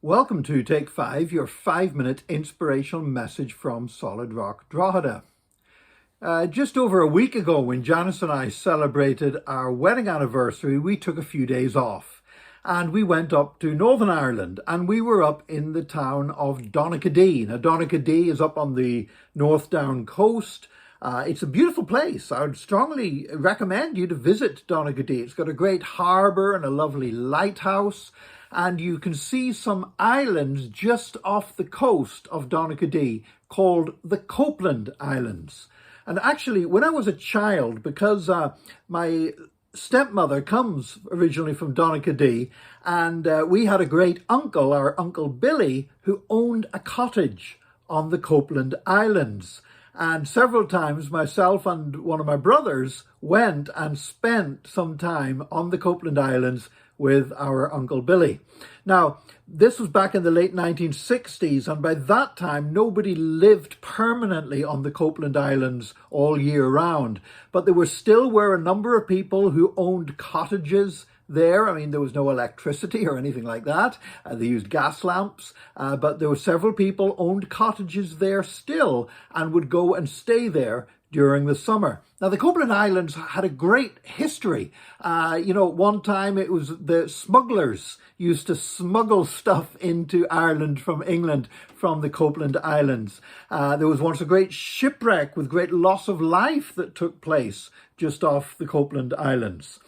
Welcome to Take 5, your 5-minute inspirational message from Solid Rock Drogheda. Just over a week ago, when Janice and I celebrated our wedding anniversary, we took a few days off and we went up to Northern Ireland, and we were up in the town of Donaghadee. Now, Donaghadee is up on the North Down coast. It's a beautiful place. I would strongly recommend you to visit Donaghadee. It's got a great harbour and a lovely lighthouse, and you can see some islands just off the coast of Donaghadee called the Copeland Islands. And actually, when I was a child, because my stepmother comes originally from Donaghadee, and we had a great uncle, our Uncle Billy, who owned a cottage on the Copeland Islands. And several times myself and one of my brothers went and spent some time on the Copeland Islands with our Uncle Billy. Now, this was back in the late 1960s, and by that time, nobody lived permanently on the Copeland Islands all year round. But there were a number of people who owned cottages there. I mean, there was no electricity or anything like that. They used gas lamps, but there were several people owned cottages there still and would go and stay there during the summer. Now, the Copeland Islands had a great history. One time it was the smugglers used to smuggle stuff into Ireland from England from the Copeland Islands. There was once a great shipwreck with great loss of life that took place just off the Copeland Islands.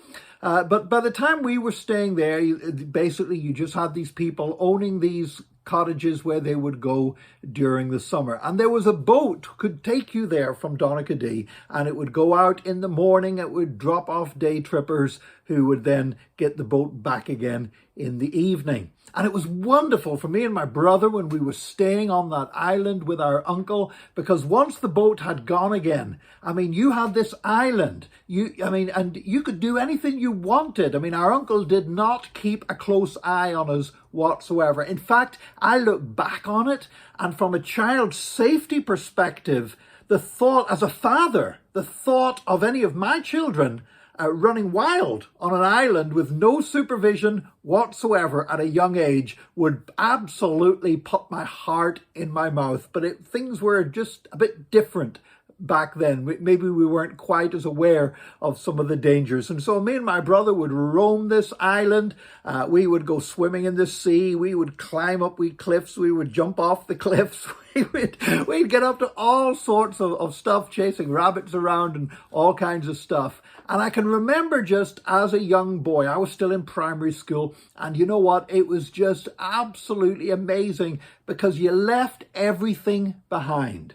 But by the time we were staying there, basically you just had these people owning these cottages where they would go during the summer. And there was a boat could take you there from Donaghadee, and it would go out in the morning. It would drop off day trippers who would then get the boat back again in the evening. And it was wonderful for me and my brother when we were staying on that island with our uncle, because once the boat had gone again, I mean, you had this island, and you could do anything you wanted. I mean, our uncle did not keep a close eye on us whatsoever. In fact, I look back on it, and from a child's safety perspective, the thought of any of my children running wild on an island with no supervision whatsoever at a young age would absolutely put my heart in my mouth. But things were just a bit different back then. Maybe we weren't quite as aware of some of the dangers. And so me and my brother would roam this island. We would go swimming in the sea. We would climb up cliffs. We would jump off the cliffs. We'd get up to all sorts of stuff, chasing rabbits around and all kinds of stuff. And I can remember just as a young boy, I was still in primary school, and you know what? It was just absolutely amazing because you left everything behind.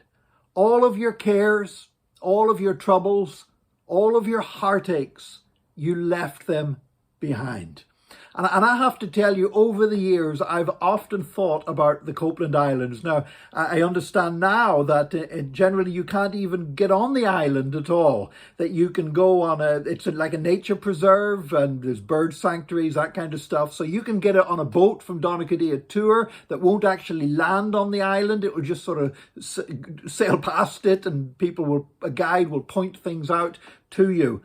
All of your cares, all of your troubles, all of your heartaches, you left them behind. And I have to tell you, over the years, I've often thought about the Copeland Islands. Now, I understand now that generally you can't even get on the island at all. That you can go it's like a nature preserve, and there's bird sanctuaries, that kind of stuff. So you can get it on a boat from Donaghadee, a tour that won't actually land on the island. It will just sort of sail past it, and a guide will point things out to you.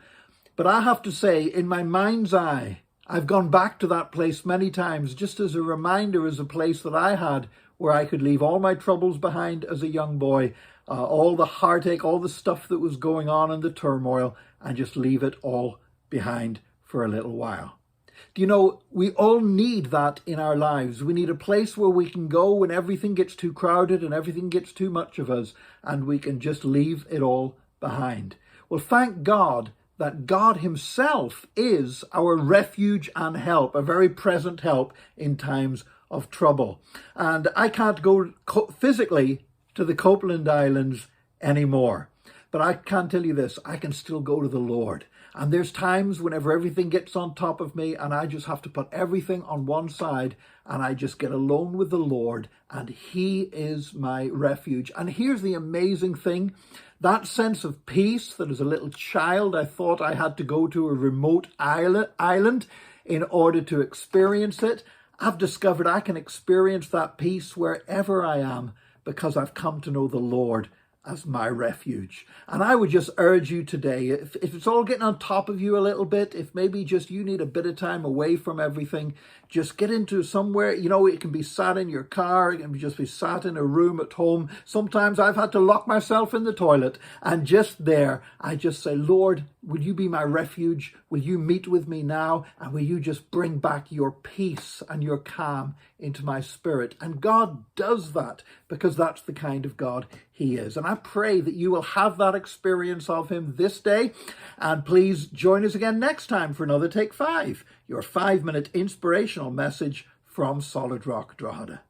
But I have to say, in my mind's eye, I've gone back to that place many times, just as a reminder, as a place that I had where I could leave all my troubles behind as a young boy, all the heartache, all the stuff that was going on and the turmoil, and just leave it all behind for a little while. Do you know, we all need that in our lives. We need a place where we can go when everything gets too crowded and everything gets too much of us, and we can just leave it all behind. Well, thank God that God himself is our refuge and help, a very present help in times of trouble. And I can't go physically to the Copeland Islands anymore, but I can tell you this, I can still go to the Lord. And there's times whenever everything gets on top of me and I just have to put everything on one side and I just get alone with the Lord, and he is my refuge. And here's the amazing thing. That sense of peace that as a little child I thought I had to go to a remote island in order to experience it, I've discovered I can experience that peace wherever I am because I've come to know the Lord as my refuge. And I would just urge you today, if it's all getting on top of you a little bit, if maybe just you need a bit of time away from everything, just get into somewhere, it can be sat in your car, it can just be sat in a room at home. Sometimes I've had to lock myself in the toilet, and just there, I just say, Lord, will you be my refuge? Will you meet with me now? And will you just bring back your peace and your calm into my spirit? And God does that because that's the kind of God he is. And I pray that you will have that experience of him this day. And please join us again next time for another Take 5, your 5-minute inspirational message from Solid Rock Drogheda.